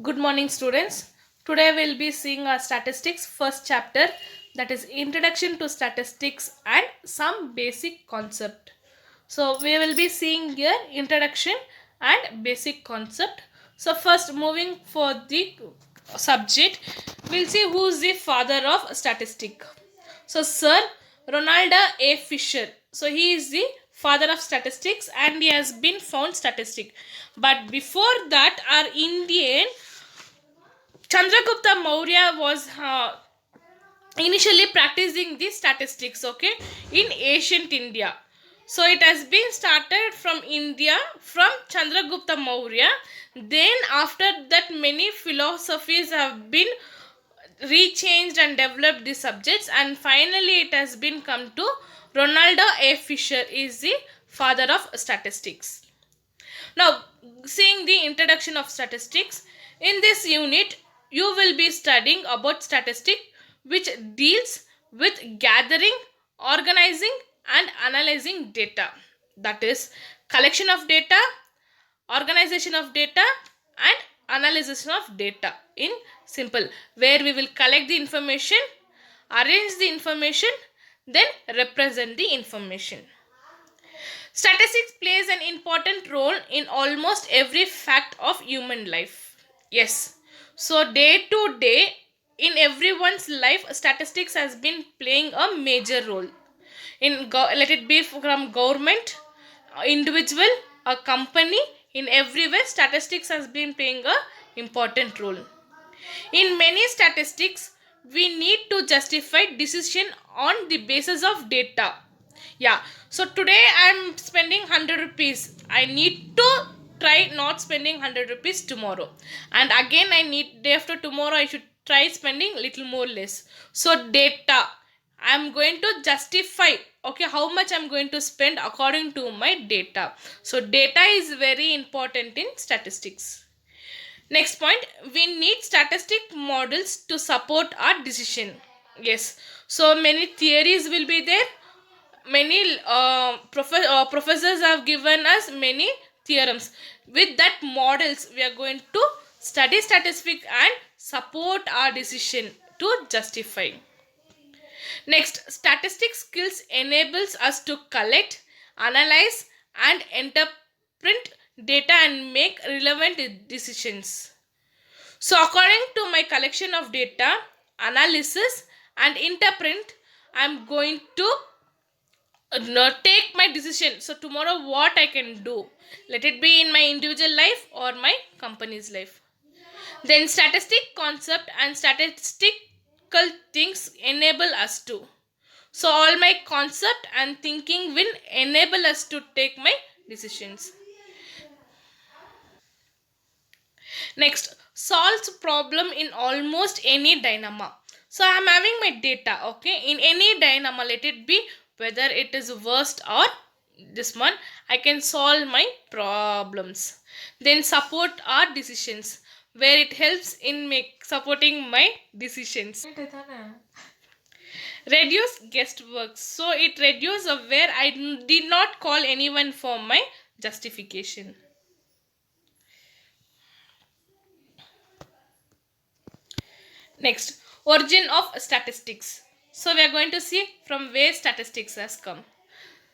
Good morning, students. Today we'll be seeing our statistics first chapter, that is Introduction to Statistics and some basic concept. So we will be seeing here introduction and basic concept. So first moving for the subject, we'll see who is the father of statistic. So Sir Ronald A. Fisher. So he is the father of statistics and he has been found statistic. But before that, our Indian Chandragupta Maurya was initially practicing the statistics, okay, in ancient India. So it has been started from India from Chandragupta Maurya. Then after that, many philosophies have been rechanged and developed the subjects, and finally it has been come to Ronaldo A. Fisher is the father of statistics. Now, seeing the introduction of statistics, in this unit, you will be studying about statistics which deals with gathering, organizing, and analyzing data. That is, collection of data, organization of data, and analysis of data in simple, where we will collect the information, arrange the information, then represent the information. Statistics plays an important role in almost every fact of human life. Yes. So day to day in everyone's life, statistics has been playing a major role. Let it be from government, individual, a company, in every way statistics has been playing a important role. In many statistics, we need to justify decision on the basis of data. Yeah. So today I am spending 100 rupees. I need to try not spending 100 rupees tomorrow. And again I need day after tomorrow I should try spending little more less. So data. I am going to justify, okay, how much I am going to spend according to my data. So data is very important in statistics. Next point, we need statistic models to support our decision. Yes, so many theories will be there. Many professors have given us many theorems. With that models, we are going to study statistics and support our decision to justify. Next, statistics skills enables us to collect, analyze, and interpret data and make relevant decisions. So, according to my collection of data, analysis, and interpret, I'm going to take my decision. So, tomorrow, what I can do, let it be in my individual life or my company's life. Then, statistic concept and statistical things enable us to. So, all my concept and thinking will enable us to take my decisions. Next, solves problem in almost any dynamo. So I am having my data, okay, in any dynamo, let it be whether it is worst or this one, I can solve my problems. Then support our decisions, where it helps in supporting my decisions. Reduce guesswork, so it reduces where I did not call anyone for my justification. Next, origin of statistics. So we are going to see from where statistics has come.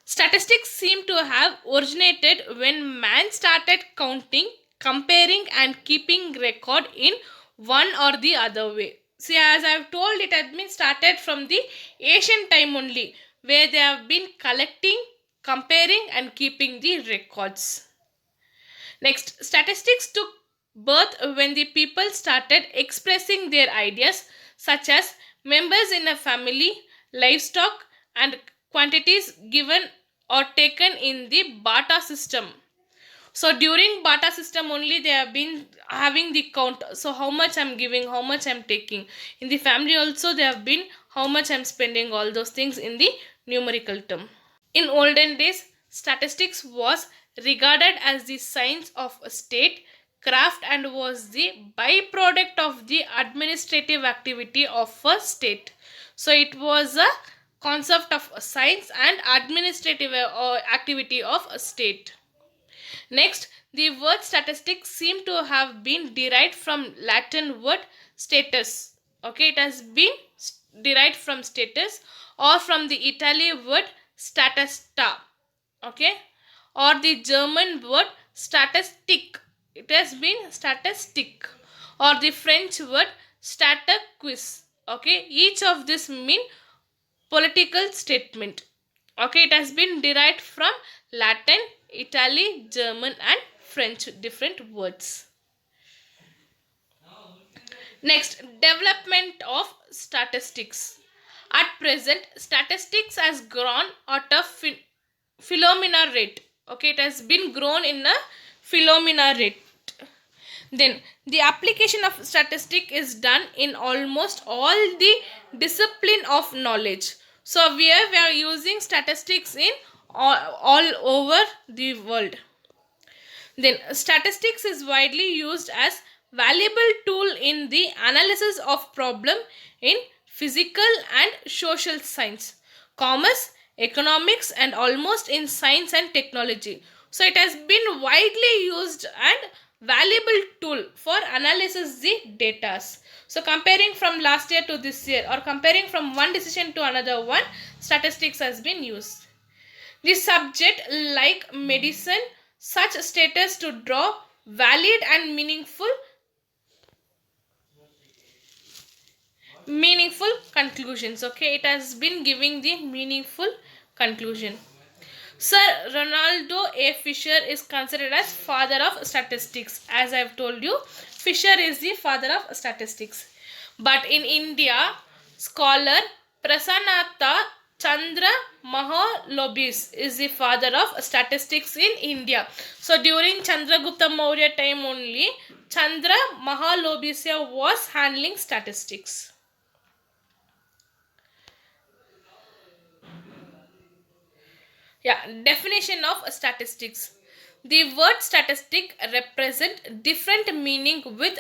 Statistics seem to have originated when man started counting, comparing and keeping record in one or the other way. See, as I have told, it has been started from the ancient time only, where they have been collecting, comparing and keeping the records. Next, statistics took birth when the people started expressing their ideas, such as members in a family, livestock, and quantities given or taken in the barter system. So during barter system only they have been having the count. So how much I'm giving, how much I'm taking. In the family also they have been how much I'm spending, all those things in the numerical term. In olden days, statistics was regarded as the science of a state craft and was the byproduct of the administrative activity of a state. So it was a concept of a science and administrative activity of a state. Next, the word statistics seem to have been derived from Latin word status. Okay, it has been derived from status or from the Italian word statista. Okay, or the German word statistic. It has been statistic, or the French word statiquis. Okay, each of this mean political statement. Okay, it has been derived from Latin, Italy, German, and French, different words. Next, development of statistics. At present, statistics has grown at a phenomena rate. Okay, it has been grown in a phenomena rate. Then the application of statistic is done in almost all the discipline of knowledge. So we are using statistics in all over the world. Then statistics is widely used as valuable tool in the analysis of problem in physical and social science, commerce, economics, and almost in science and technology. So it has been widely used and valuable tool for analysis the data. So comparing from last year to this year, or comparing from one decision to another one, statistics has been used. The subject, like medicine, such status to draw valid and meaningful conclusions. Okay, it has been giving the meaningful conclusion. Sir Ronaldo A. Fisher is considered as father of statistics. As I have told you, Fisher is the father of statistics. But in India, scholar Prasanatha Chandra Mahalobis is the father of statistics in India. So during Chandragupta Maurya time only, Chandra Mahalobisya was handling statistics. Yeah, definition of statistics. The word statistic represent different meaning with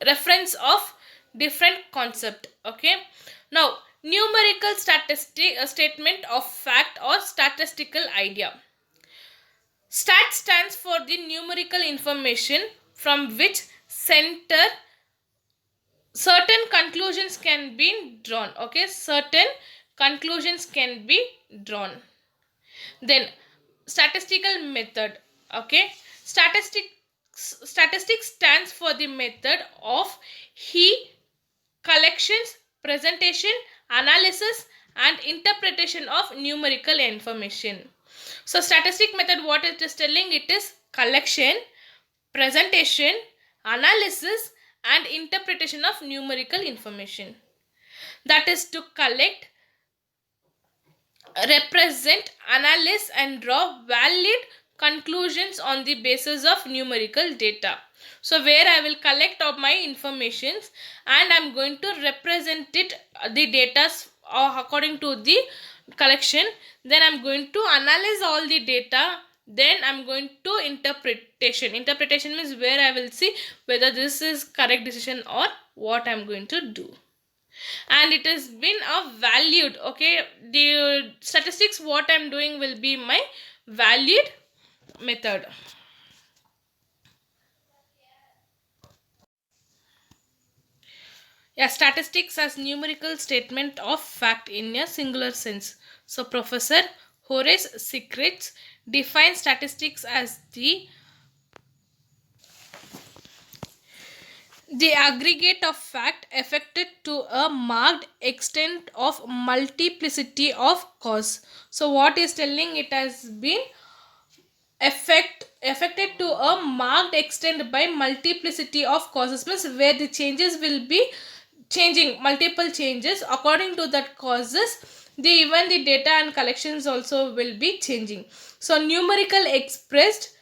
reference of different concept. Okay. Now, numerical statistic statement of fact or statistical idea. Stat stands for the numerical information from which center certain conclusions can be drawn. Okay, certain conclusions can be drawn. Then statistical method. Okay, statistics stands for the method of collections, presentation, analysis, and interpretation of numerical information. So statistic method, what it is telling, it is collection, presentation, analysis, and interpretation of numerical information. That is to collect, represent, analyze, and draw valid conclusions on the basis of numerical data. So where I will collect all my informations and I'm going to represent it, the data according to the collection. Then I'm going to analyze all the data. Then I'm going to interpretation. Interpretation means where I will see whether this is correct decision or what I'm going to do. And it has been a valued. Okay, the statistics what I'm doing will be my valued method. Yeah, statistics as numerical statement of fact in a singular sense. So Professor Horace Secrets defines statistics as the aggregate of fact affected to a marked extent of multiplicity of cause. So what is telling, it has been affected to a marked extent by multiplicity of causes, means where the changes will be changing, multiple changes according to that causes, the even the data and collections also will be changing. So numerical expressed,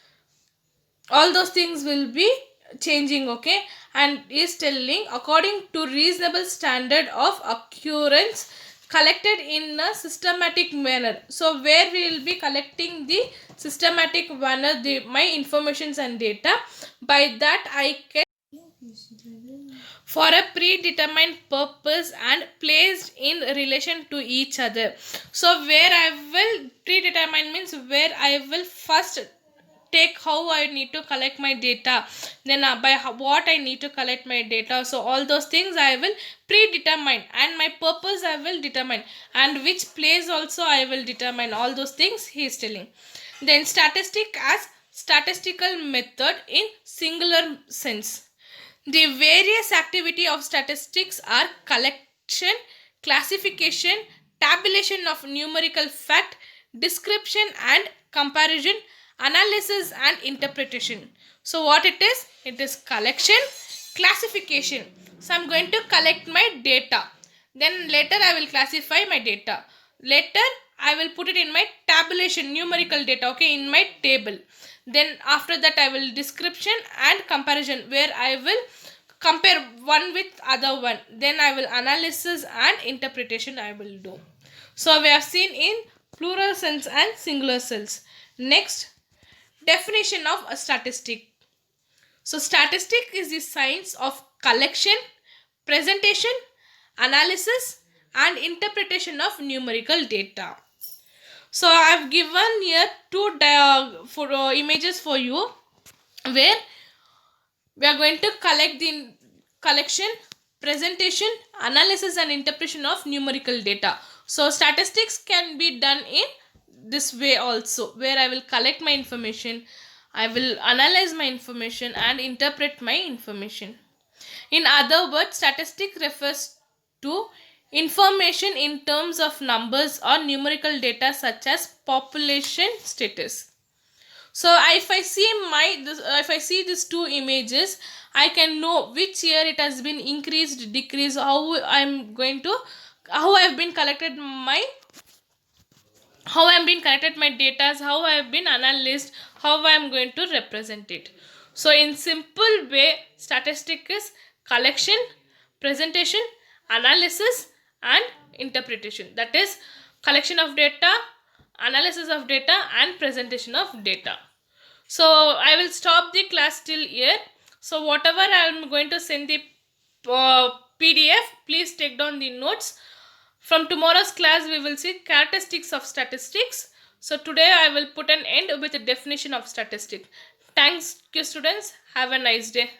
all those things will be changing. Okay, and is telling according to reasonable standard of occurrence collected in a systematic manner. So where we will be collecting the systematic manner my informations and data, by that I can for a predetermined purpose and placed in relation to each other. So where I will predetermine means where I will first take how I need to collect my data, then what I need to collect my data. So all those things I will predetermine, and my purpose I will determine, and which place also I will determine. All those things he is telling. Then statistic as statistical method in singular sense. The various activity of statistics are collection, classification, tabulation of numerical fact, description and comparison, analysis and interpretation. So what it is? It is collection, classification. So I'm going to collect my data. Then later I will classify my data. Later I will put it in my tabulation, numerical data, okay, in my table. Then after that I will description and comparison, where I will compare one with other one. Then I will analysis and interpretation I will do. So we have seen in plural sense and singular sense. Next, definition of a statistic. So statistic is the science of collection, presentation, analysis and interpretation of numerical data. So I have given here two images for you, where we are going to collect the collection, presentation, analysis and interpretation of numerical data. So statistics can be done in this way also, where I will collect my information, I will analyze my information and interpret my information. In other words, statistic refers to information in terms of numbers or numerical data such as population status. So if I see these two images, I can know which year it has been increased, decreased, how I've been collected my data, how I have been analyzed, how I am going to represent it. So in simple way, statistic is collection, presentation, analysis and interpretation. That is collection of data, analysis of data and presentation of data. So I will stop the class till here. So whatever I am going to send the PDF, please take down the notes. From tomorrow's class we will see characteristics of statistics. So today I will put an end with a definition of statistic. Thanks you students. Have a nice day.